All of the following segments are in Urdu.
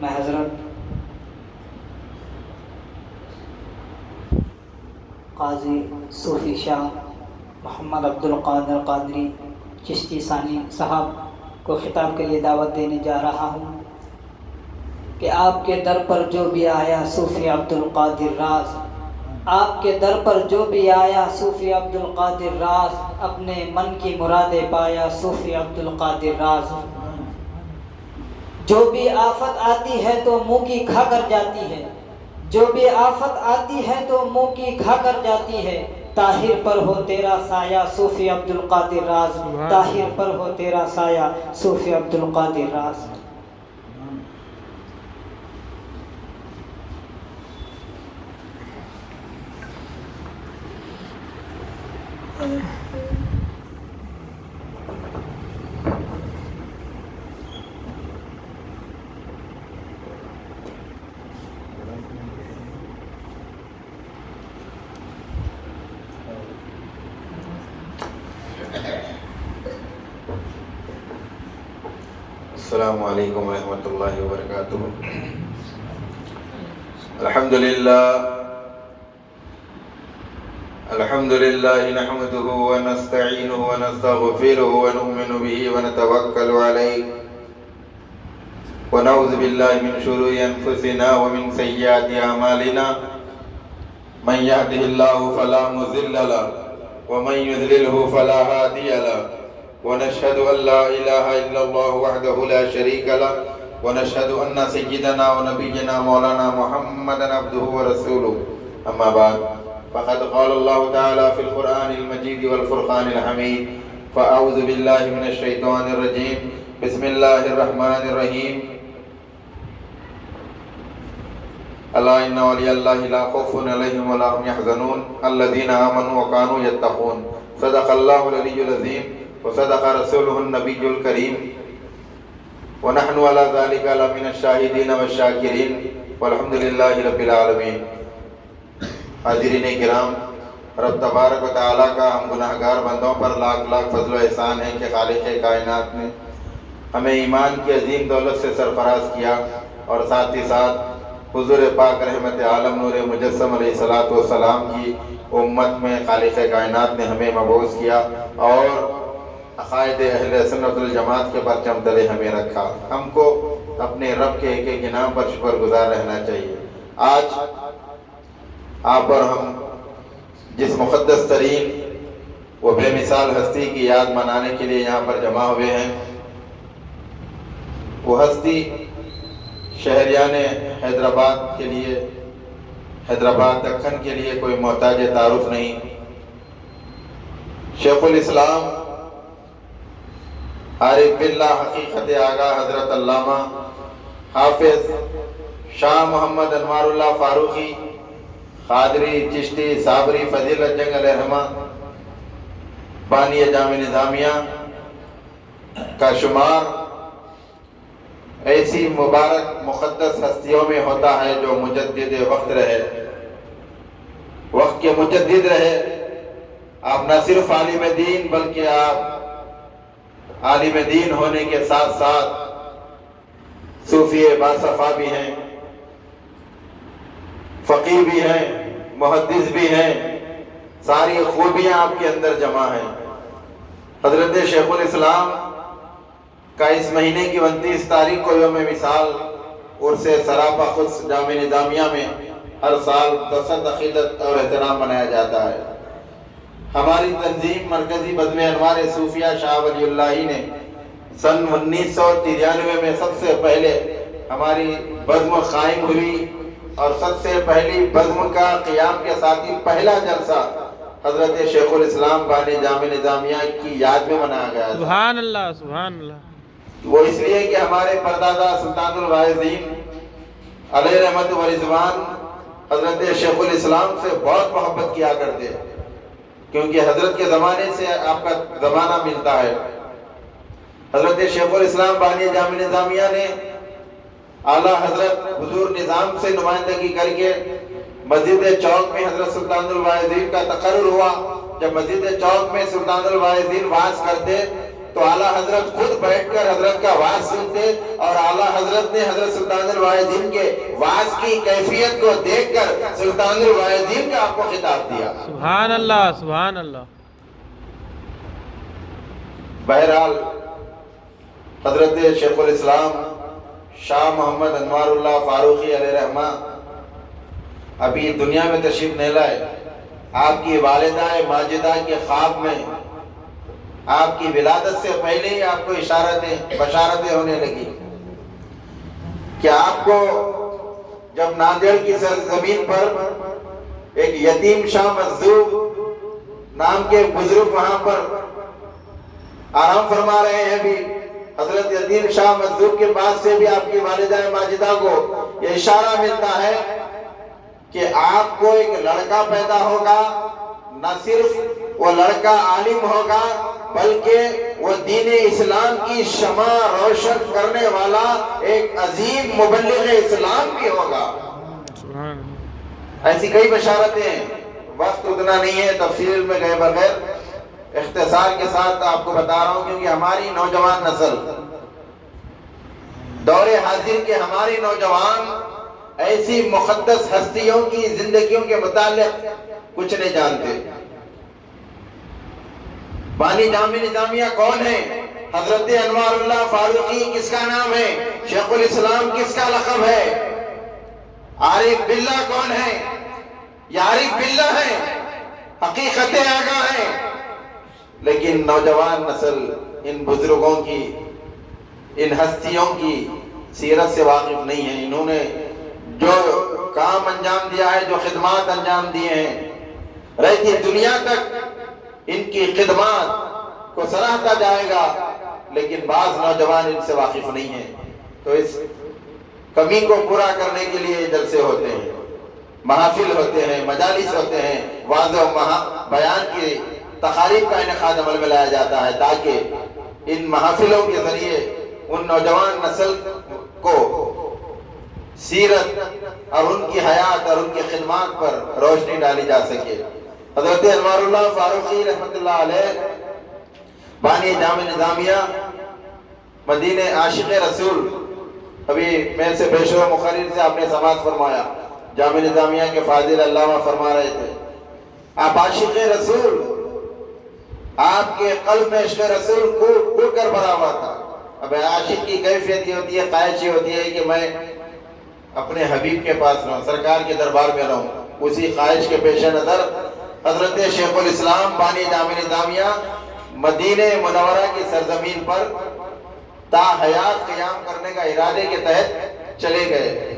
میں حضرت قاضی صوفی شاہ محمد عبد القادر قادری چشتی ثانی صاحب کو خطاب کے لیے دعوت دینے جا رہا ہوں کہ آپ کے در پر جو بھی آیا صوفی عبد القادر راز، آپ کے در پر جو بھی آیا صوفی عبد القادر راز، اپنے من کی مرادیں پایا صوفی عبد القادر راز۔ جو بھی آفت آتی ہے تو منہ کی کھا کر جاتی ہے، جو بھی آفت آتی ہے تو منہ کی کھا کر جاتی ہے، طاہر پر ہو تیرا سایہ صوفی عبد القادر راز، طاہر پر ہو تیرا سایہ صوفی عبد القادر راز۔ السلام علیکم ورحمۃ اللہ وبرکاتہ۔ الحمد للہ نحمده ونستعینه ونستغفره ونؤمن به ونتوکل علیہ ونعوذ باللہ من شرور انفسنا ومن سیئات اعمالنا، من يهده الله فلا مضل له ومن يضلله فلا هادي له، ونشهد أن لا إله إلا الله وحده لا شريك له، ونشهد أن سيدنا ونبينا مولانا محمدا عبده ورسوله، أما بعد فقد قال الله تعالى في القرآن المجيد والفرقان الحميد، فأعوذ بالله من الشيطان الرجيم، بسم الله الرحمن الرحيم، ألا إن ولي الله لا خوف عليهم ولا هم يحزنون الذين آمنوا وكانوا يتقون، صدق الله العلي العظيم وصدق رسوله النبي الكريم، ونحن على ذلك لمن الشاهدين والشاكرين والحمد لله رب العالمين۔ حاضرین کرام، رب تبارک و تعالیٰ کا ہم گناہگار بندوں پر لاکھ لاکھ فضل و احسان ہے کہ خالق کائنات نے ہمیں ایمان کی عظیم دولت سے سرفراز کیا، اور ساتھ ہی ساتھ حضور پاک رحمت عالم نور مجسم علیہ الصلوۃ والسلام کی امت میں خالق کائنات نے ہمیں مبعوث کیا، اور عقائد اہل سنت الجماعت کے پرچم تلے ہمیں رکھا۔ ہم کو اپنے رب کے ایک ایک انعام پر شکر گزار رہنا چاہیے۔ آج آپ اور ہم جس مقدس ترین و بے مثال ہستی کی یاد منانے کے لیے یہاں پر جمع ہوئے ہیں، وہ ہستی شہریان حیدرآباد کے لیے، حیدرآباد دکن کے لیے کوئی محتاج تعارف نہیں۔ شیخ الاسلام عارف باللہ حقیقت آگاہ حضرت علامہ حافظ شاہ محمد انوار اللہ فاروقی قادری چشتی صابری فضیلت جنگ علیہ رحمہ بانی جامع نظامیہ کا شمار ایسی مبارک مقدس ہستیوں میں ہوتا ہے جو مجدد وقت رہے، وقت کے مجدد رہے۔ آپ نہ صرف عالم دین بلکہ آپ عالم دین ہونے کے ساتھ ساتھ صوفی باصفا بھی ہیں، فقیہ بھی ہیں، محدث بھی ہیں، ساری خوبیاں آپ کے اندر جمع ہیں۔ حضرت شیخ الاسلام کا اس مہینے کی 29 تاریخ کو یوم مثال عرص سراپا قدس جامع نظامیہ میں ہر سال بسط عقیدت اور احترام منایا جاتا ہے۔ ہماری تنظیم مرکزی بزم انوار صوفیہ شاہ ولی اللہ نے سن 1993 میں سب سے پہلے ہماری بزم قائم ہوئی، اور سب سے پہلی بزم کا قیام کے ساتھ ہی پہلا جلسہ حضرت شیخ الاسلام بانی جامع نظامیہ کی یاد میں منایا گیا۔ سبحان اللہ، سبحان اللہ۔ وہ اس لیے کہ ہمارے پردادا سلطان الواعظین علیہ رحمت و رضوان حضرت شیخ الاسلام سے بہت محبت کیا کرتے، کیونکہ حضرت کے زمانے سے آپ کا زمانہ ملتا ہے۔ حضرت شیخ الاسلام بانی جامع نظامیہ نے اعلیٰ حضرت حضور نظام سے نمائندگی کر کے مسجد چوک میں حضرت سلطان الواعظین کا تقرر ہوا۔ جب مسجد چوک میں سلطان الواعظین واعظ کرتے تو اعلیٰ حضرت خود بیٹھ کر حضرت کا واعظ سنتے، اور اعلیٰ حضرت نے حضرت سلطان الواعظین کے واعظ کی کیفیت کو دیکھ کر سلطان الواعظین کا آپ کو خطاب دیا۔ سبحان اللہ، سبحان اللہ۔ بہرحال حضرت شیخ الاسلام شاہ محمد انوار اللہ فاروقی علیہ رحمہ ابھی دنیا میں تشریف نہیں لائے۔ آپ کی والدہ ماجدہ کے خواب میں آپ کی ولادت سے پہلے ہی آپ کو بشارتیں ہونے لگی کہ آپ کو جب ناندیڑ کی سرزمین پر ایک یتیم شاہ مجذوب نام کے بزرگ وہاں پر آرام فرما رہے ہیں، بھی حضرت یتیم شاہ مجذوب کے پاس سے بھی آپ کی والدہ ماجدہ کو یہ اشارہ ملتا ہے کہ آپ کو ایک لڑکا پیدا ہوگا، نہ صرف وہ لڑکا عالم ہوگا بلکہ وہ دین اسلام کی شمع روشن کرنے والا ایک عظیم مبلغ اسلام بھی ہوگا۔ ایسی کئی بشارتیں، وقت اتنا نہیں ہے تفصیل میں گئے بغیر اختصار کے ساتھ آپ کو بتا رہا ہوں، کیونکہ ہماری نوجوان نسل دور حاضر کے ہماری نوجوان ایسی مقدس ہستیوں کی زندگیوں کے متعلق کچھ نہیں جانتے۔ بانی جامع نظامیہ کون ہے؟ حضرت انوار اللہ فاروقی کس کا نام ہے؟ شیخ الاسلام کس کا لقب ہے؟ عارف باللہ کون ہے؟ یہ عارف باللہ ہے، حقیقت آگاہ ہے، لیکن نوجوان نسل ان بزرگوں کی، ان ہستیوں کی سیرت سے واقف نہیں ہے۔ انہوں نے جو کام انجام دیا ہے، جو خدمات انجام دیے ہیں، رہتی دنیا تک ان کی خدمات کو سراہتا جائے گا، لیکن بعض نوجوان ان سے واقف نہیں ہیں۔ تو اس کمی کو پورا کرنے کے لیے جلسے ہوتے ہیں، محافل ہوتے ہیں، مجالس ہوتے ہیں، واضح و بیان کی تقاریب کا انعقاد عمل میں لایا جاتا ہے، تاکہ ان محافلوں کے ذریعے ان نوجوان نسل کو سیرت اور ان کی حیات اور ان کی خدمات پر روشنی ڈالی جا سکے۔ حضرت انوار اللہ فاروقی رحمت اللہ علیہ بانی جامع نظامیہ مدینہ عاشق رسول، ابھی میں سے پیشوا مقرر سے آپ نے سماعت فرمایا، جامع نظامیہ کے فاضل علامہ فرما رہے تھے، آپ عاشق رسول، آپ کے قلب میں عشق رسول کھل کر بھرا ہوا تھا۔ اب عاشق کی کیفیت یہ ہوتی ہے، خواہش یہ ہوتی ہے کہ میں اپنے حبیب کے پاس رہوں، سرکار کے دربار میں رہوں۔ اسی خواہش کے پیش نظر حضرت شیخ الاسلام بانی جامع نظامیہ مدینہ منورہ کی سرزمین پر تا حیات قیام کرنے کا ارادے کے تحت چلے گئے۔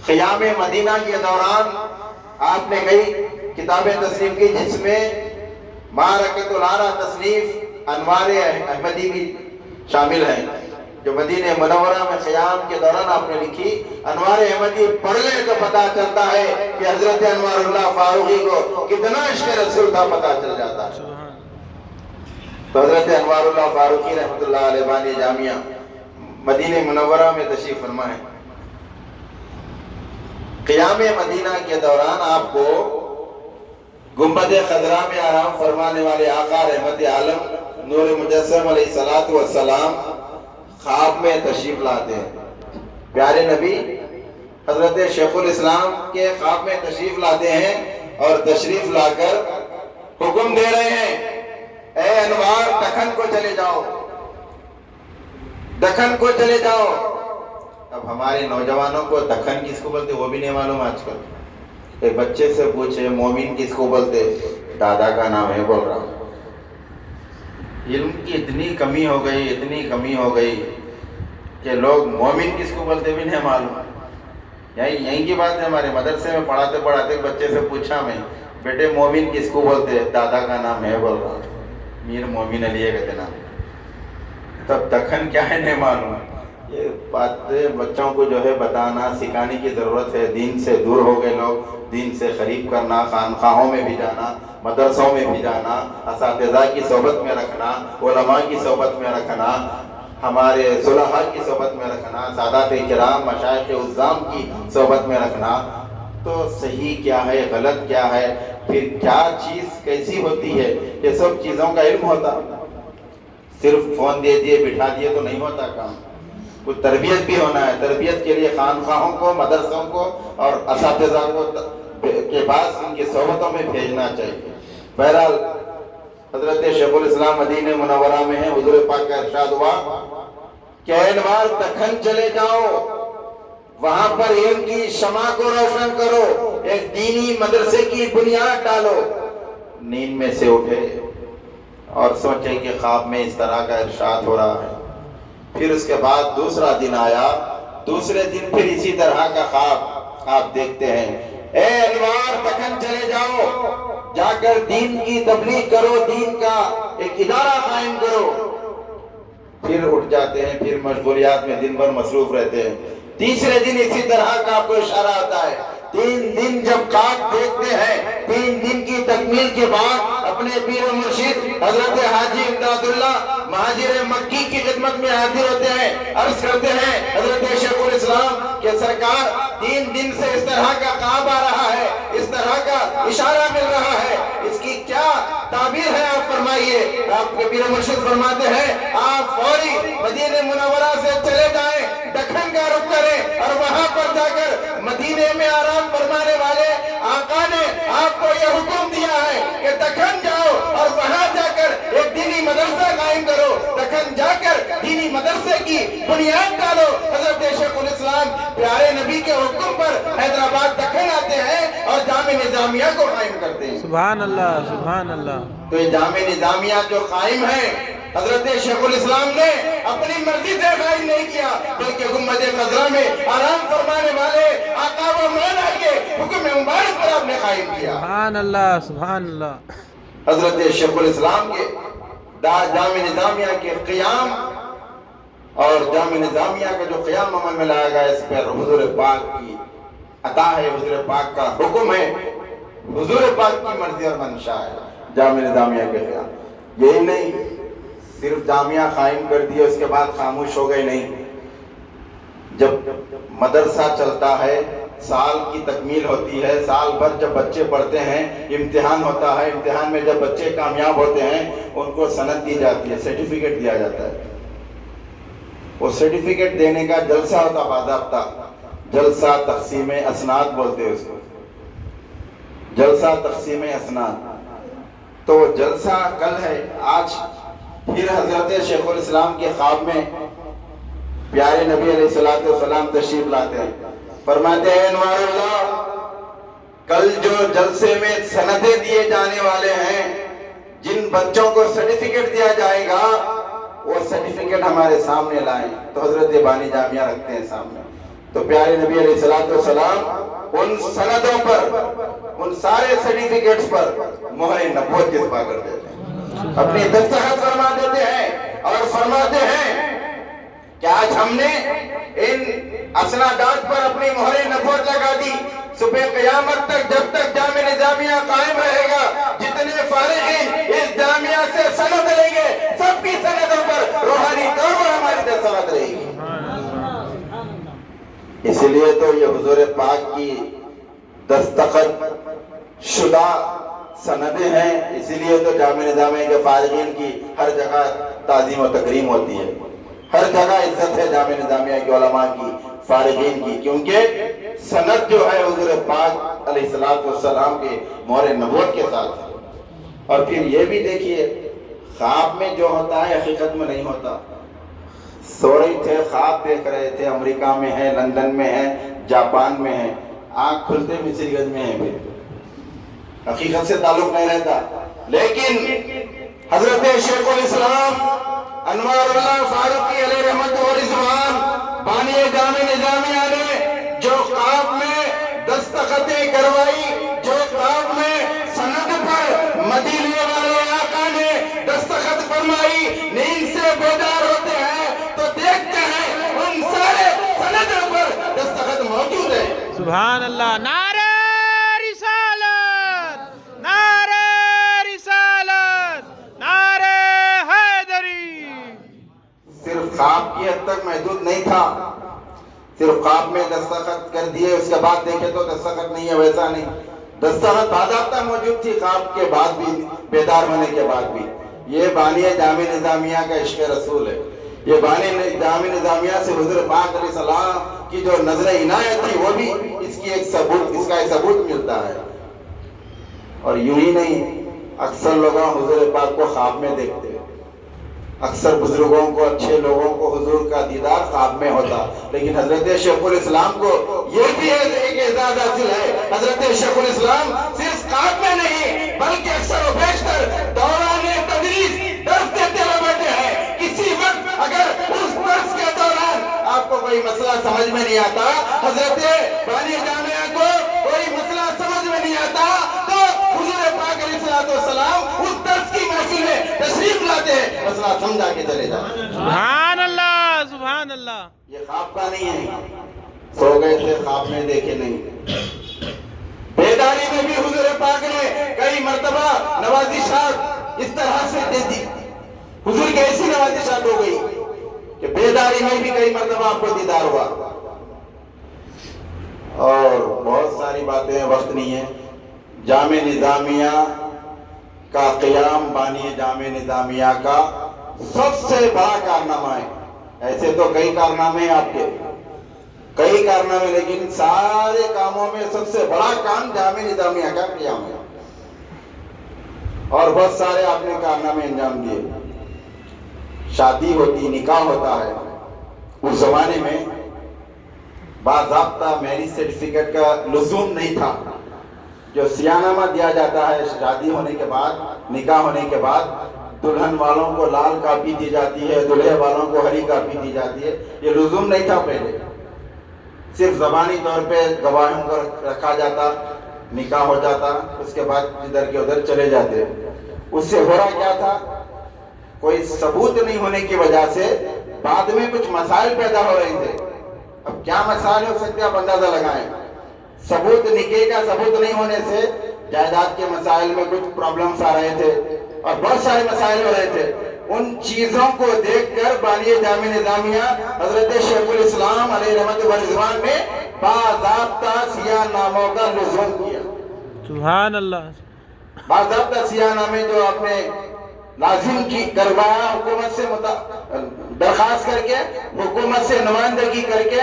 قیام مدینہ کے دوران آپ نے کئی کتابیں تصنیف کی، جس میں معرکۃ العرا تصنیف انوار احمدی بھی شامل ہیں، جو مدینہ منورہ میں قیام کے دوران آپ نے لکھی۔ انوار احمدی پڑھ لیں تو پتہ چلتا ہے کہ حضرت انوار اللہ فاروقی کو کتنا عشق رسول تھا، پتہ چل جاتا ہے۔ تو حضرت انوار اللہ فاروقی رحمت اللہ علیہ بانی جامعہ مدینہ منورہ میں تشریف فرما ہے۔ قیام مدینہ کے دوران آپ کو گنبد خضرا میں آرام فرمانے والے آقا رحمت عالم نور مجسم علیہ السلام خواب میں تشریف لاتے ہیں۔ پیارے نبی حضرت شیخ الاسلام کے خواب میں تشریف لاتے ہیں اور تشریف لا کر حکم دے رہے ہیں، اے انوار دکن کو چلے جاؤ، دکن کو چلے جاؤ۔ اب ہمارے نوجوانوں کو دکن کس کو بولتے وہ بھی نہیں معلوم آج کل۔ ایک بچے سے پوچھے مومن کس کو بولتے، دادا کا نام ہے بول رہا۔ علم کی اتنی کمی ہو گئی، اتنی کمی ہو گئی کہ لوگ مومن کس کو بولتے بھی نہیں معلوم۔ یہیں کی بات ہے، ہمارے مدرسے میں پڑھاتے پڑھاتے بچے سے پوچھا میں، بیٹے مومن کس کو بولتے، دادا کا نام ہے بول رہا، میر مومن علی ہے کہتے نام۔ تب دکن کیا ہے نہیں معلوم۔ یہ باتیں بچوں کو جو ہے بتانا سکھانے کی ضرورت ہے۔ دین سے دور ہو گئے لوگ، دین سے قریب کرنا، خانقاہوں میں بھی جانا، مدرسوں میں بھی جانا، اساتذہ کی صحبت میں رکھنا، علماء کی صحبت میں رکھنا، ہمارے صلحاء کی صحبت میں رکھنا، سادات کرام مشائخ عظام کی صحبت میں رکھنا۔ تو صحیح کیا ہے، غلط کیا ہے، پھر کیا چیز کیسی ہوتی ہے، یہ سب چیزوں کا علم ہوتا۔ صرف فون دے دیے بٹھا دیے تو نہیں ہوتا کام، کچھ تربیت بھی ہونا ہے. تربیت کے لیے خانقاہوں کو، مدرسوں کو اور اساتذہ کو کے پاس ان کی صحبتوں میں بھیجنا چاہیے. بہرحال حضرت شیخ الاسلام مدینہ منورہ میں ہیں. حضور پاک کا ارشاد ہوا کہ اینوار دکن چلے جاؤ، وہاں پر علم کی شمع کو روشن کرو، ایک دینی مدرسے کی بنیاد ڈالو. نیند میں سے اٹھے اور سوچے کہ خواب میں اس طرح کا ارشاد ہو رہا ہے. پھر اس کے بعد دوسرا دن آیا، دوسرے دن پھر اسی طرح کا خواب آپ دیکھتے ہیں. اے انوار دکن چلے جاؤ، جا کر دین کی تبلیغ کرو، دین کا ایک ادارہ قائم کرو. پھر اٹھ جاتے ہیں، پھر مشغولیات میں دن بھر مصروف رہتے ہیں. تیسرے دن اسی طرح کا آپ کو اشارہ آتا ہے. 3 دن جب خواب دیکھتے ہیں، 3 دن کی تکمیل کے بعد اپنے پیر و مرشد حضرت حاجی امداد اللہ مہاجر مکی کی خدمت میں حاضر ہوتے ہیں. عرض کرتے ہیں حضرت شیخ الاسلام کہ سرکار 3 دن سے اس طرح کا خواب آ رہا ہے، اس طرح کا اشارہ مل رہا ہے، اس کی کیا تعبیر ہے آپ فرمائیے. آپ کے پیر و مرشد فرماتے ہیں آپ فوری مدینہ منورہ سے چلے جائیں، دکن کا رخ کریں اور وہاں پر جا کر مدینے میں آرام فرمانے والے آقا نے آپ کو یہ حکم دیا ہے کہ دکن جاؤ اور وہاں جا کر ایک دینی مدرسہ قائم کرو. دکن جا کر دینی مدرسے کی بنیاد ڈالو. حضرت شیخ الاسلام پیارے نبی کے حکم پر حیدرآباد دکن آتے ہیں اور جامع نظامیہ کو قائم کرتے ہیں. سبحان اللہ سبحان اللہ. تو یہ جامع نظامیہ جو قائم ہے حضرت شیخ الاسلام نے اپنی مرضی سے قائم نہیں کیا، بلکہ گنبد خضرا میں آرام فرمانے والے آقا و مولا کے حکم مبارک پر آپ نے قائم کیا. سبحان اللہ سبحان اللہ. حضرت شیخ الاسلام کے جامع نظامیہ کے قیام اور جامع نظامیہ کا جو قیام عمل میں لایا گیا، اس پر حضور پاک کی عطا ہے، حضور پاک کا حکم ہے، حضور پاک کی مرضی اور منشا ہے جامع نظامیہ کے قیام. یہی نہیں صرف جامعہ قائم کر دیا اس کے بعد خاموش ہو گئے نہیں. جب مدرسہ چلتا ہے، سال کی تکمیل ہوتی ہے، سال بھر جب بچے پڑھتے ہیں، امتحان ہوتا ہے، امتحان میں جب بچے کامیاب ہوتے ہیں ان کو سند دی جاتی ہے، سرٹیفکیٹ دیا جاتا ہے. وہ سرٹیفکیٹ دینے کا جلسہ ہوتا باضابطہ، جلسہ تقسیم اسناد بولتے ہیں اس کو، جلسہ تقسیم اسناد. تو جلسہ کل ہے. آج پھر حضرت شیخ الاسلام کے خواب میں پیارے نبی علیہ السلام تشریف لاتے ہیں. فرماتے ہیں انوار اللہ، کل جو جلسے میں سندیں دیے جانے والے ہیں، جن بچوں کو سرٹیفکیٹ دیا جائے گا، وہ سرٹیفکیٹ ہمارے سامنے لائیں. تو حضرت بانی جامعہ رکھتے ہیں سامنے. تو پیارے نبی علیہ السلام ان سندوں پر، ان سارے سرٹیفکیٹس پر مہر نبوت جذبہ کر دیتے ہیں، اپنی دستخط فرما دیتے ہیں اور فرماتے ہیں کہ آج ہم نے ان اسنادات پر اپنی مہر نبوت لگا دی. صبح قیامت تک جب تک جامع نظامیہ قائم رہے گا، جتنے فارغین اس جامعہ سے سند لیں گے، سب کی سندوں پر روحانی طور پر ہماری دستخط رہے گی. اس لیے تو یہ حضور پاک کی دستخط شدہ سندیں ہیں. اسی لیے تو جامع نظامیہ کے فارغین کی ہر جگہ تعظیم و تکریم ہوتی ہے، ہر جگہ عزت ہے جامع نظامیہ کے علماء کی، فارغین کی، کیونکہ سند جو ہے حضور پاک علیہ السلام کے مہر نبوت کے ساتھ ہے. اور پھر یہ بھی دیکھیے خواب میں جو ہوتا ہے حقیقت میں نہیں ہوتا. سو رہے تھے، خواب دیکھ رہے تھے، امریکہ میں ہے، لندن میں ہے، جاپان میں ہے، آنکھ کھلتے مصری گنج میں ہے، پھر حقیقت سے تعلق نہیں رہتا. لیکن حضرت شیخ الاسلام انوار اللہ فاروقی علیہ رحمت و رضوان بانی جامع نظامیہ نے جو خواب میں دستخطیں کروائی، جو خواب میں سند پر مدینے والے آقا نے دستخط فرمائی، نیند سے بیدار ہوتے ہیں تو دیکھتے ہیں ان سارے سندوں پر دستخط موجود ہے. سبحان اللہ. نعرہ رسالت، نعرہ رسالت، نعرہ حیدری. صرف خواب کی حد تک محدود نہیں تھا، صرف خواب میں دستخط کر دیے اس کے بعد دیکھے تو دستخط نہیں ہے، ویسا نہیں. دستخط باضابطہ موجود تھی خواب کے بعد بھی، بیدار ہونے کے بعد بھی. یہ بانی جامع نظامیہ کا عشق رسول ہے. یہ بانی جامع نظامیہ سے حضور پاک علیہ السلام کی جو نظر عنایت تھی وہ بھی اس کا ایک ثبوت ملتا ہے. اور یوں ہی نہیں، اکثر لوگ حضور پاک کو خواب میں دیکھتے ہیں. اکثر بزرگوں کو، اچھے لوگوں کو حضور کا دیدار خواب میں ہوتا، لیکن حضرت شیخ الاسلام کو یہ بھی ایک اعزاز حاصل ہے. حضرت شیخ الاسلام صرف خواب میں نہیں بلکہ اکثر و بیشتر دوران تدریس درس دیتے ہوئے بیٹھے ہیں. کسی وقت اگر اس درس کے دوران آپ کو کوئی مسئلہ سمجھ میں نہیں آتا، حضرت بانی جامعہ کو کوئی مسئلہ سمجھ میں نہیں آتا، تو حضور پاک علیہ السلام اس درس کی محفل میں تشریف لاتے ہیں، مسئلہ سمجھا کے چلے جاتے ہیں. سبحان اللہ سبحان اللہ. یہ خواب کا نہیں ہے، سو گئے تھے خواب میں دیکھے نہیں. بیداری میں بھی حضور پاک نے کئی مرتبہ نوازشات اس طرح سے دے دی. حضور کی ایسی نوازشات ہو گئی کہ بیداری میں بھی کئی مرتبہ آپ کو دیدار ہوا. اور بہت ساری باتیں، وقت نہیں ہے. جامع نظامیہ کا قیام بانی جامع نظامیہ کا سب سے بڑا کارنامہ ہے. ایسے تو کئی کارنامے ہیں آپ کے، کئی کارنامے، لیکن سارے کاموں میں سب سے بڑا کام جامع نظامیہ کا قیام ہے. اور بہت سارے آپ نے کارنامے انجام دیے. شادی ہوتی، نکاح ہوتا ہے. اس زمانے میں باضابطہ میرج سرٹیفکیٹ کا لزوم نہیں تھا. جو سیانامہ دیا جاتا ہے شادی ہونے کے بعد، نکاح ہونے کے بعد، دلہن والوں کو لال کاپی دی جاتی ہے، دلہے والوں کو ہری کاپی دی جاتی ہے. یہ لزوم نہیں تھا پہلے. صرف زبانی طور پہ گواہوں کو رکھا جاتا، نکاح ہو جاتا، اس کے بعد ادھر کے ادھر چلے جاتے. اس سے ہو رہا کیا تھا؟ کوئی ثبوت نہیں ہونے کی وجہ سے بعد میں کچھ مسائل پیدا ہو رہے تھے. اب کیا مسائل ہو سکتے آپ اندازہ لگائیں. ثبوت، نکاح کا ثبوت نہیں ہونے سے جائیداد کے مسائل میں کچھ پرابلمز آ رہے تھے اور بہت سارے مسائل ہو رہے تھے. ان چیزوں کو دیکھ کر بانی جامع نظامیہ حضرت شیخ الاسلام علیہ رحمت و رضوان نے باضابطہ سیاہ ناموں کا لزوم کیا. سبحان اللہ. باضابطہ سیاہ نامے جو آپ نے لازم کی کروایا، حکومت سے درخواست کر کے، حکومت سے نمائندگی کر کے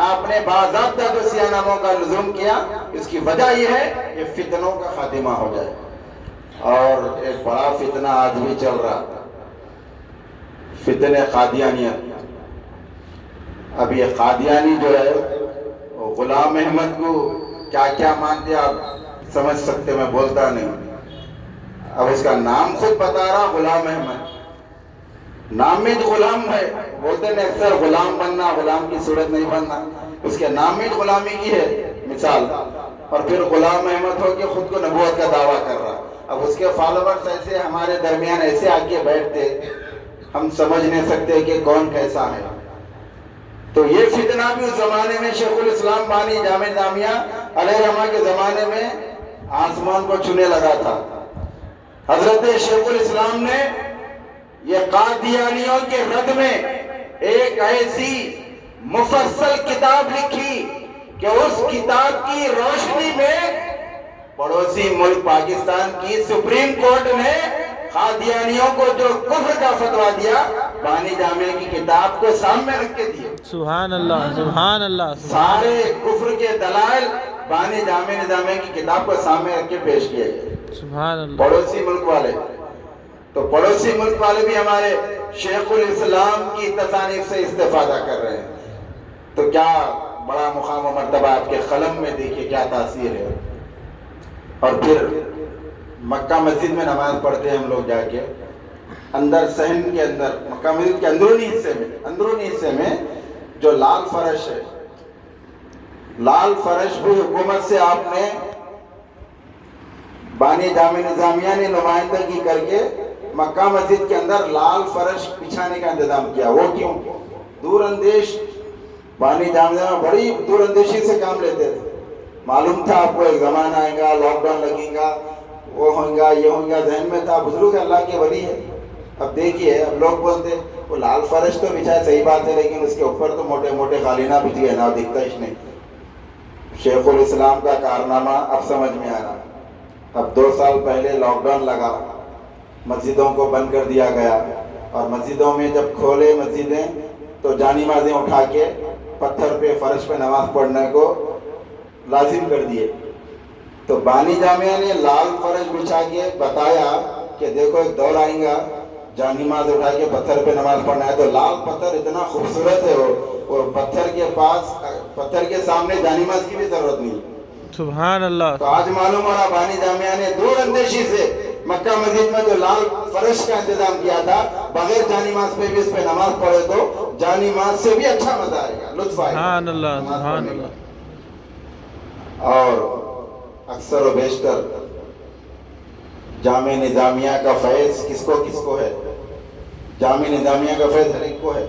آپ نے باضابطہ جو سیاہ ناموں کا لزوم کیا. اس کی وجہ یہ ہے کہ فتنوں کا خاتمہ ہو جائے. اور ایک بڑا فتنہ آج بھی چل رہا، فتنہ قادیانیت. اب یہ قادیانی جو ہے غلام احمد کو کیا کیا مانتے آپ سمجھ سکتے، میں بولتا نہیں. اب اس کا نام خود بتا رہا، غلام احمد. نام میں تو غلام ہے، بولتے ہیں اکثر غلام بننا، غلام کی صورت نہیں بننا. اس کے نام میں غلامی کی ہے مثال. اور پھر غلام احمد ہو کے خود کو نبوت کا دعویٰ کر رہا. اب اس کے فالوورز ایسے ہمارے درمیان ایسے آ کے بیٹھتے، ہم سمجھ نہیں سکتے کہ کون کیسا ہے. تو یہ فتنہ بھی اس زمانے میں شیخ الاسلام بانی جامع نظامیہ علیہ رحمہ کے زمانے میں آسمان کو چھونے لگا تھا. حضرت شیخ الاسلام نے یہ قادیانیوں کے رد میں ایک ایسی مفصل کتاب لکھی کہ اس کتاب کی روشنی میں پڑوسی ملک پاکستان کی سپریم کورٹ نے قادیانیوں کو جو کفر کا فتویٰ دیا، بانی جامع کی کتاب کو سامنے رکھ کے دیا. سبحان اللہ سبحان اللہ. سارے کفر کے دلائل بانی جامع نظامیہ کی کتاب کو سامنے رکھ کے پیش کیے گئے. سبحان اللہ. پڑوسی ملک والے، تو پڑوسی ملک والے بھی ہمارے شیخ الاسلام کی تصانیف سے استفادہ کر رہے ہیں. تو کیا بڑا مقام و مرتبہ آپ کے قلم میں، دیکھیے کیا تاثیر ہے. اور پھر مکہ مسجد میں نماز پڑھتے ہیں ہم لوگ جا کے، اندر صحن کے اندر، مکہ مسجد کے اندرونی حصے میں جو لال فرش ہے، لال فرش بھی حکومت سے آپ نے، بانی جامع نظامیہ نے نمائندگی کر کے مکہ مسجد کے اندر لال فرش بچھانے کا انتظام کیا. وہ کیوں؟ دور اندیش بانی جامع نظامیہ بڑی دور اندیشی سے کام لیتے تھے. معلوم تھا آپ کو ایک زمانہ آئے گا، لاک ڈاؤن لگے گا، وہ ہوگا، یہ ہوگا، ذہن میں تھا. بزرگ اللہ کے ولی ہے. اب دیکھیے، اب لوگ بولتے وہ لال فرش تو بچھا، صحیح بات ہے، لیکن اس کے اوپر تو موٹے موٹے قالینہ بچھ گئے نا، دکھتا ہی نہیں. شیخ الاسلام کا کارنامہ اب سمجھ میں آ رہا. اب 2 سال پہلے لاک ڈاؤن لگا، مسجدوں کو بند کر دیا گیا، اور مسجدوں میں جب کھولے مسجدیں تو جانمازیں اٹھا کے پتھر پہ فرش پہ نماز پڑھنے کو لازم کر دیے۔ تو بانی جامعہ نے لال فرش بچھا کے بتایا کہ دیکھو ایک دور آئیں گا جانماز اٹھا کے پتھر پہ نماز پڑھنا ہے، تو لال پتھر اتنا خوبصورت ہے وہ پتھر کے سامنے جانماز کی بھی ضرورت نہیں۔ سبحان اللہ، تو آج معلوم ہو رہا بانی جامعہ نے دور اندیشی سے مکہ مسجد میں جو لال فرش کا انتظام کیا تھا، بغیر جانماز پہ بھی اس پہ نماز پڑھے تو جانماز سے بھی اچھا مزہ آئے گا، لطف آئے گا سبحان اللہ، نماز سبحان پڑھنے کا۔ اللہ۔ اور اکثر و بیشتر جامع نظامیہ کا فیض کس کو ہے؟ جامع نظامیہ کا فیض ہر ایک کو ہے۔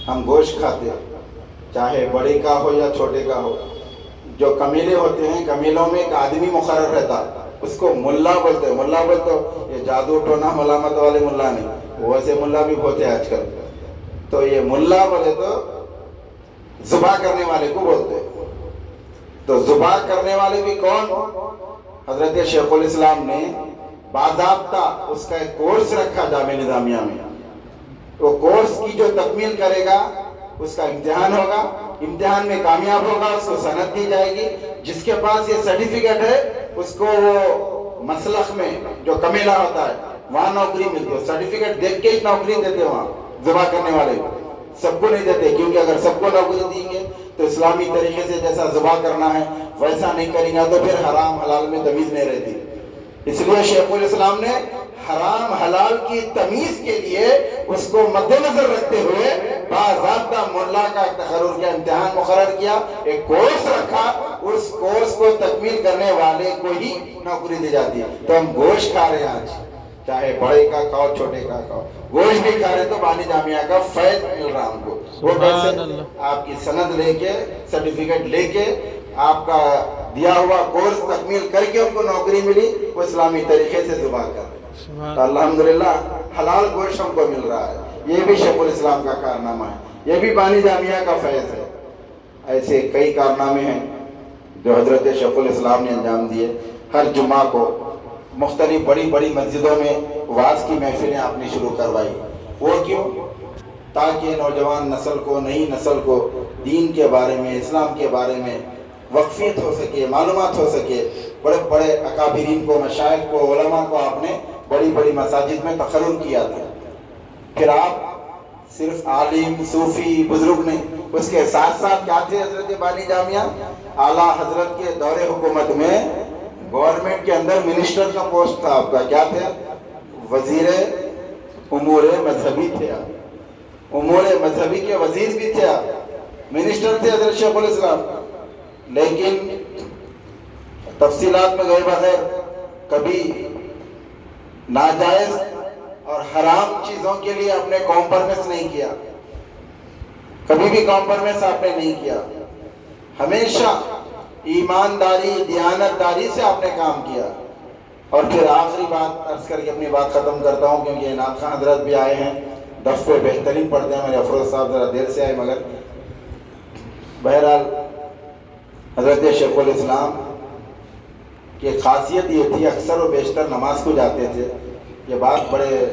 ہم گوشت کھاتے ہیں، چاہے بڑے کا ہو یا چھوٹے کا ہو۔ جو کمیلے ہوتے ہیں، کمیلوں میں ایک آدمی مقرر رہتا، اس کو ملا بولتے ہیں۔ ملا بولتے یہ جادو ٹونا ملامت والے ملا نہیں، ویسے ملا بھی ہوتے ہیں آج کل۔ تو یہ ملا بولے تو ذبح کرنے والے کو بولتے ہیں۔ تو ذبح کرنے والے بھی کون؟ حضرت شیخ الاسلام نے باضابطہ اس کا ایک کورس رکھا جامع نظامیہ میں۔ وہ کورس کی جو تکمیل کرے گا اس کا امتحان ہوگا، امتحان میں کامیاب ہوگا اس کو سند دی جائے گی۔ جس کے پاس یہ سرٹیفکیٹ ہے اس کو وہ مسلخ میں جو کمیلہ ہوتا ہے وہاں نوکری ملتی ہے۔ سرٹیفکیٹ دیکھ کے ہی نوکری دیتے وہاں ذبح کرنے والے کو، سب کو نہیں دیتے، کیونکہ اگر سب کو نوکری دیں گے تو اسلامی طریقے سے جیسا ذبح کرنا ہے ویسا نہیں کریں گا تو پھر حرام حلال میں تمیز نہیں رہتی۔ اس لیے شیخ الاسلام نے حرام حلال کی تمیز کے لیے اس کو مد نظر رکھتے ہوئے باضابطہ ملا کا تقرر کا امتحان مقرر کیا، ایک کورس رکھا، اس کورس کو تکمیل کرنے والے کو ہی نوکری دی جاتی ہے۔ تو ہم گوشت کھا رہے ہیں آج، چاہے بڑے کا کھاؤ چھوٹے کا کھاؤ، گوشت بھی کھا رہے تو بانی جامعہ کا فیض مل رہا ہم کو۔ وہ کیسے؟ آپ کی سند لے کے، سرٹیفکیٹ لے کے، آپ کا دیا ہوا کورس تکمیل کر کے ان کو نوکری ملی، وہ اسلامی طریقے سے ذبح کر۔ تو الحمدللہ حلال گوشت ہم کو مل رہا ہے، یہ بھی شیخ الاسلام کا کارنامہ ہے، یہ بھی بانی جامعہ کا فیض ہے۔ ایسے کئی کارنامے ہیں جو حضرت شیخ الاسلام نے انجام دیے۔ ہر جمعہ کو مختلف بڑی بڑی مسجدوں میں وعظ کی محفلیں آپ نے شروع کروائی۔ وہ کیوں؟ تاکہ نوجوان نسل کو، نئی نسل کو دین کے بارے میں، اسلام کے بارے میں وقفیت ہو سکے، معلومات ہو سکے۔ بڑے بڑے اکابرین کو، مشائخ کو، علماء کو آپ نے بڑی بڑی مساجد میں تقرر کیا تھا۔ پھر آپ صرف عالم، صوفی، بزرگ نہیں، اس کے ساتھ ساتھ کیا تھے حضرت بانی جامعہ؟ اعلیٰ حضرت کے دور حکومت میں گورنمنٹ کے اندر منسٹر کا پوسٹ تھا آپ کا، کیا تھے؟ وزیر امور مذہبی تھے آپ، امور مذہبی کے وزیر بھی تھے آپ، منسٹر تھے حضرت شیخ الاسلام۔ لیکن تفصیلات میں گئے بغیر کبھی ناجائز اور حرام چیزوں کے لیے آپ نے کمپرومائز نہیں کیا، کبھی بھی کمپرومائز آپ نے نہیں کیا، ہمیشہ ایمانداری، دیانتداری سے آپ نے کام کیا۔ اور پھر آخری بات عرض کر کے اپنی بات ختم کرتا ہوں، کیونکہ انعام خان حضرت بھی آئے ہیں، دف پہ بہترین پڑھتے ہیں، میرے افروز صاحب ذرا دیر سے آئے، مگر بہرحال حضرت شیخ الاسلام کی خاصیت یہ تھی، اکثر و بیشتر نماز کو جاتے تھے۔ یہ بات بڑے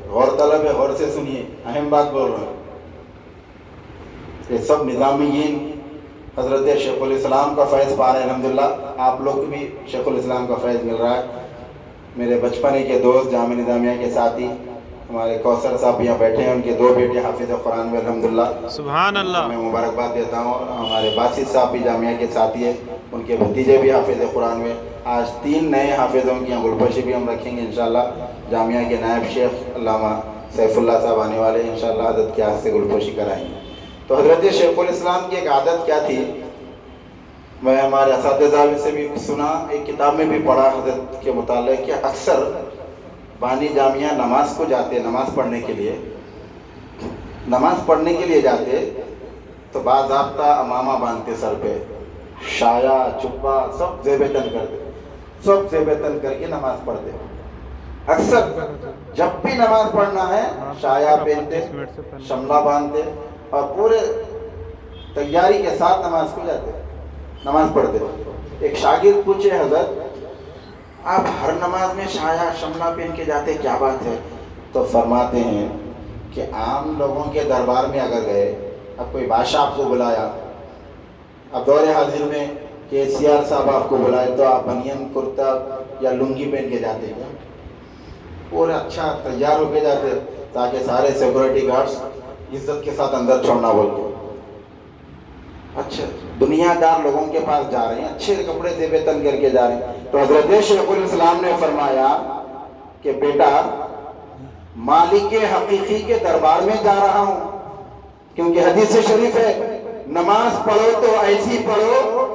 غور طلب ہے، غور سے سنیے، اہم بات بول رہا ہوں۔ یہ سب نظامیین حضرت شیخ الاسلام کا فیض پا رہے ہیں، الحمدللہ آپ لوگ کو بھی شیخ الاسلام کا فیض مل رہا ہے۔ میرے بچپنے کے دوست، جامع نظامیہ کے ساتھی ہمارے کوثر صاحب یہاں بیٹھے ہیں، ان کے 2 بیٹے حافظ قرآن میں الحمدللہ، سبحان اللہ۔ میں مبارکباد دیتا ہوں۔ ہمارے باسط صاحب بھی جامعہ کے ساتھی ہیں، ان کے بھتیجے بھی حافظ قرآن میں۔ آج 3 نئے حافظوں کی گلپوشی بھی ہم رکھیں گے انشاءاللہ۔ جامعہ کے نائب شیخ علامہ سیف اللہ صاحب آنے والے ہیں، انشاءاللہ حضرت کے ہاتھ سے گلپوشی کرائیں گے۔ تو حضرت شیخ الاسلام کی ایک عادت کیا تھی، میں ہمارے اساتذہ سے بھی سنا، ایک کتاب میں بھی پڑھا حضرت کے متعلق، کہ اکثر بانی جامعہ نماز کو جاتے، نماز پڑھنے کے لیے جاتے تو باضابطہ امامہ باندھتے سر پہ، شایا، چپا سب زیب تن کرتے، سب زیب تن کر کے نماز پڑھتے۔ اکثر جب بھی نماز پڑھنا ہے شایا پہنتے، شملہ باندھتے اور پورے تیاری کے ساتھ نماز کو جاتے، نماز پڑھتے۔ ایک شاگرد پوچھے، حضرت آپ ہر نماز میں شایا شملہ پہن کے جاتے، کیا بات ہے؟ تو فرماتے ہیں کہ عام لوگوں کے دربار میں اگر گئے، اب کوئی بادشاہ آپ کو بلایا، اب دور حاضر میں KCR صاحب آپ کو بلائے، تو آپ بنین کرتا یا لنگی پہن کے جاتے کیا؟ پورا اچھا تیار ہو کے جاتے تاکہ سارے سیکورٹی گارڈز عزت کے ساتھ اندر چھوڑنا بول کے. اچھا دنیا دار لوگوں کے پاس جا رہے ہیں، اچھے کپڑے سے تن کر کے جا رہے ہیں. تو حضرت شیخ الاسلام نے فرمایا کہ بیٹا مالک حقیقی کے دربار میں جا رہا ہوں، کیونکہ حدیث شریف ہے نماز پڑھو تو ایسی پڑھو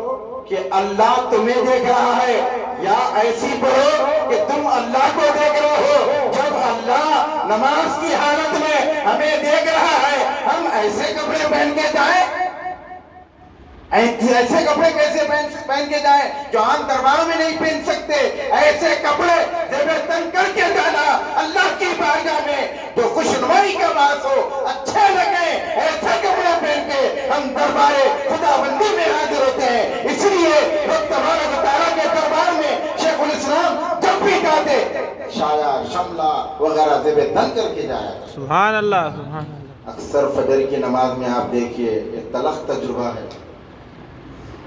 کہ اللہ تمہیں دیکھ رہا ہے، یا ایسی پڑھو کہ تم اللہ کو دیکھ رہے ہو. جب اللہ نماز کی حالت میں ہمیں دیکھ رہا ہے، ہم ایسے کپڑے پہن کے جائیں؟ ایسے کپڑے کیسے پہن کے جائیں جو عام درباروں میں نہیں پہن سکتے؟ ایسے کپڑے زیب تن کر کے جانا اللہ کی بارگاہ میں جو خوشنمائی کا باعث ہو، اچھے لگے، ایسے کپڑے پہن کے ہم دربار خدا بندی میں حاضر ہوتے ہیں. اس لیے رب تبارک و تعالیٰ کے دربار میں شیخ الاسلام جب بھی جاتے شایا شملہ وغیرہ زیب تن کر کے جایا. سبحان اللہ، سبحان اللہ. اکثر فجر کی نماز میں آپ دیکھیے یہ تلخ تجربہ ہے.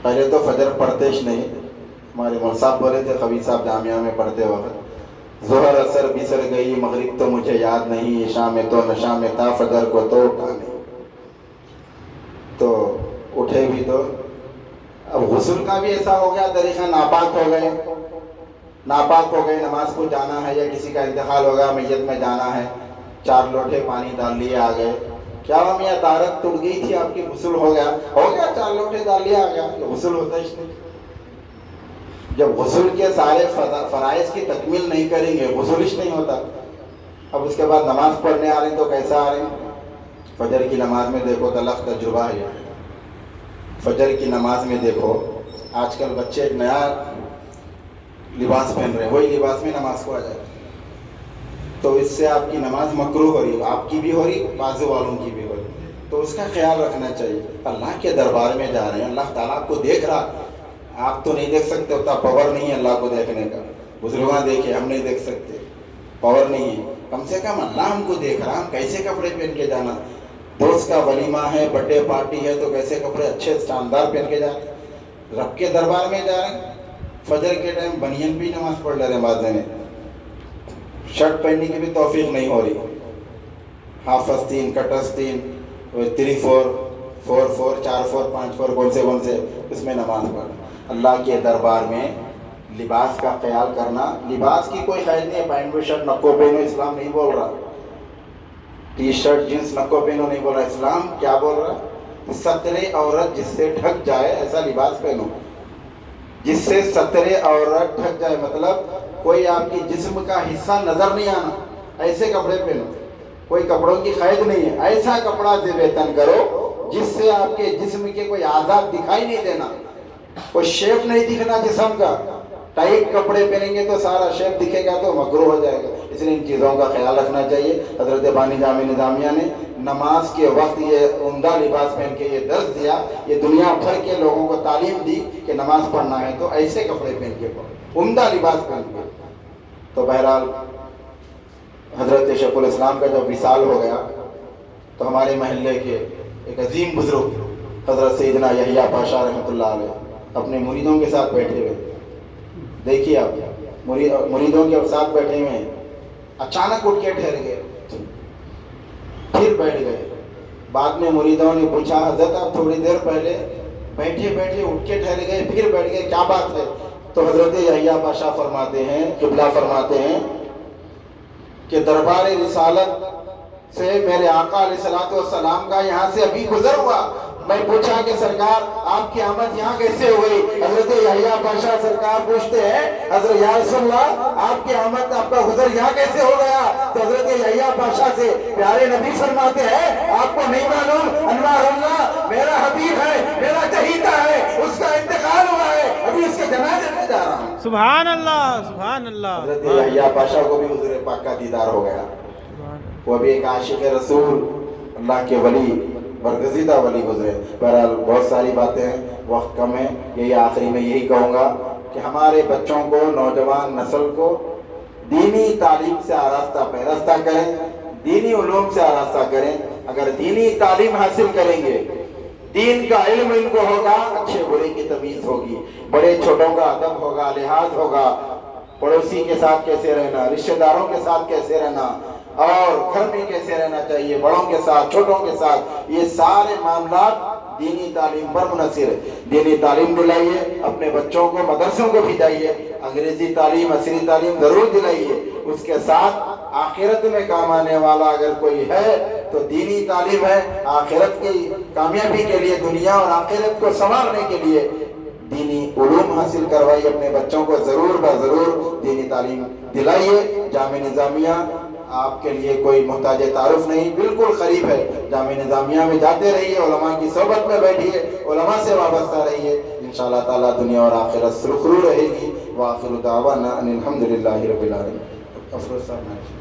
پہلے تو فجر پڑھتے ہی نہیں. ہمارے مول صاحب بولے تھے خبیر صاحب جامعہ میں پڑھتے وقت، ظہر اثر بسر گئی، مغرب تو مجھے یاد نہیں، عشاء میں تو نشا میں تھا، فجر کو تو اٹھا نہیں. تو اٹھے بھی تو اب غسل کا بھی ایسا ہو گیا طریقہ، ناپاک ہو گئے، نماز کو جانا ہے یا کسی کا انتقال ہوگا، میت میں جانا ہے، 4 لوٹے پانی ڈال لیے آ گئے. کیا ہم یہ طہارت ٹوٹ گئی تھی آپ کی، غسل ہو گیا 4 لوٹے ڈال لیا آ گیا، غسل ہوتا ہی نہیں. جب غسل کے سارے فرائض کی تکمیل نہیں کریں گے غسل ہی نہیں ہوتا. اب اس کے بعد نماز پڑھنے آ رہے ہیں تو کیسا آ رہے ہیں؟ فجر کی نماز میں دیکھو تلخ تجربہ ہے. فجر کی نماز میں دیکھو آج کل بچے ایک نیا لباس پہن رہے ہیں، وہی لباس میں نماز کو آ جائے، تو اس سے آپ کی نماز مکروہ ہو رہی ہے، آپ کی بھی ہو رہی، بازو والوں کی بھی ہو رہی. تو اس کا خیال رکھنا چاہیے. اللہ کے دربار میں جا رہے ہیں، اللہ تعالیٰ آپ کو دیکھ رہا. آپ تو نہیں دیکھ سکتے، اتنا پاور نہیں ہے اللہ کو دیکھنے کا. بزرگاں دیکھے، ہم نہیں دیکھ سکتے، پاور نہیں ہے. کم سے کم اللہ ہم کو دیکھ رہا. ہم کیسے کپڑے پہن کے جانا؟ دوست کا ولیمہ ہے، برتھ ڈے پارٹی ہے، تو کیسے کپڑے اچھے شاندار پہن کے جاتے؟ رب کے دربار میں جا رہے ہیں. فجر کے ٹائم بنین بھی نماز پڑھ لے رہے ہیں بعض نے، شرٹ پہننے کی بھی توفیق نہیں ہو رہی. ہاف آستین، کٹ آستین، 3/4، 4/4، 4/4، 5/4، کون سے اس میں نماز پڑھ. اللہ کے دربار میں لباس کا خیال کرنا. لباس کی کوئی خیر نہیں ہے، پینٹ و شرٹ نکو پہنو اسلام نہیں بول رہا، ٹی شرٹ جینس نکو پہنو نہیں بول رہا. اسلام کیا بول رہا؟ سترے عورت جس سے ڈھک جائے ایسا لباس پہنو، جس سے سترے عورت ڈھک جائے، مطلب کوئی آپ کی جسم کا حصہ نظر نہیں آنا، ایسے کپڑے پہنو. کوئی کپڑوں کی قید نہیں ہے، ایسا کپڑا زیب تن کرو جس سے آپ کے جسم کے کوئی اعضاء دکھائی نہیں دینا، کوئی شیپ نہیں دکھنا جسم کا. ٹائٹ کپڑے پہنیں گے تو سارا شیپ دکھے گا تو مکروہ ہو جائے گا. اس لیے ان چیزوں کا خیال رکھنا چاہیے. حضرت بانی جامع نظامیہ نے نماز کے وقت یہ عمدہ لباس پہن کے یہ درس دیا، یہ دنیا بھر کے لوگوں کو تعلیم دی کہ نماز پڑھنا ہے تو ایسے کپڑے پہن کے پڑھو، عمدہ لباس پہن کے. تو بہرحال حضرت شیخ الاسلام کا جب وصال ہو گیا تو ہمارے محلے کے ایک عظیم بزرگ حضرت سیدنا یحییٰ پاشا رحمۃ اللہ علیہ اپنے مریدوں کے ساتھ بیٹھے ہوئے. دیکھیے آپ مریدوں کے ساتھ بیٹھے ہوئے ہیں، اچانک اٹھ کے ٹھہر گئے، پھر بیٹھ گئے. بعد میں مریدوں نے پوچھا حضرت آپ تھوڑی دیر پہلے بیٹھے اٹھ کے ٹھہر گئے پھر بیٹھ گئے، کیا بات ہے؟ تو حضرت یحییٰ پاشا فرماتے ہیں، قبلہ فرماتے ہیں کہ دربار رسالت سے میرے آقا علیہ الصلوۃ والسلام کا یہاں سے ابھی گزر ہوا. میں پوچھا کہ سرکار آپ کی آمد یہاں کیسے ہوئی؟ حضرت یحییٰ پاشا سرکار پوچھتے ہیں حضرت یا رسول اللہ آپ کی آمد آپ کا گزر یہاں کیسے ہو گیا؟ تو حضرت یحییٰ پاشا سے پیارے نبی فرماتے ہیں آپ کو نہیں معلوم انوار اللہ میرا حبیب ہے، میرا چہیتا ہے، اس کا انتقال ہوا ہے، ابھی اس کے جنازے میں جا رہا ہوں. سبحان اللہ، سبحان اللہ. حضرت یحییٰ پاشا کو بھی حضور پاک کا دیدار ہو گیا. وہ بھی ایک عاشق رسول اللہ کے ولی برگزیدہ ولی گزرے. بہرحال بہت ساری باتیں ہیں، وقت کم ہے، یہی آخری میں یہی کہوں گا کہ ہمارے بچوں کو، نوجوان نسل کو دینی تعلیم سے آراستہ پیراستہ کریں، دینی علوم سے آراستہ کریں۔ اگر دینی تعلیم حاصل کریں گے، دین کا علم ان کو ہوگا، اچھے برے کی تمیز ہوگی، بڑے چھوٹوں کا ادب ہوگا، لحاظ ہوگا، پڑوسی کے ساتھ کیسے رہنا، رشتہ داروں کے ساتھ کیسے رہنا، اور گھر میں کیسے رہنا چاہیے، بڑوں کے ساتھ، چھوٹوں کے ساتھ، یہ سارے معاملات دینی تعلیم پر منحصر ہے۔ دینی تعلیم دلائیے، اپنے بچوں کو مدرسوں کو بھیجائیے، انگریزی تعلیم، عصری تعلیم ضرور دلائیے، اس کے ساتھ آخرت میں کام آنے والا اگر کوئی ہے تو دینی تعلیم ہے۔ آخرت کی کامیابی کے لیے، دنیا اور آخرت کو سنوارنے کے لیے دینی علوم حاصل کروائیے، اپنے بچوں کو ضرور ضرور دینی تعلیم دلائیے۔ جامعہ نظامیہ آپ کے لیے کوئی محتاج تعارف نہیں، بالکل قریب ہے۔ جامعہ نظامیہ میں جاتے رہیے، علماء کی صحبت میں بیٹھیے، علماء سے وابستہ رہیے، انشاءاللہ تعالیٰ دنیا اور آخرت سرخرو رہے گی۔ وآخر دعوانا ان الحمدللہ رب العالمین۔ افروز صاحب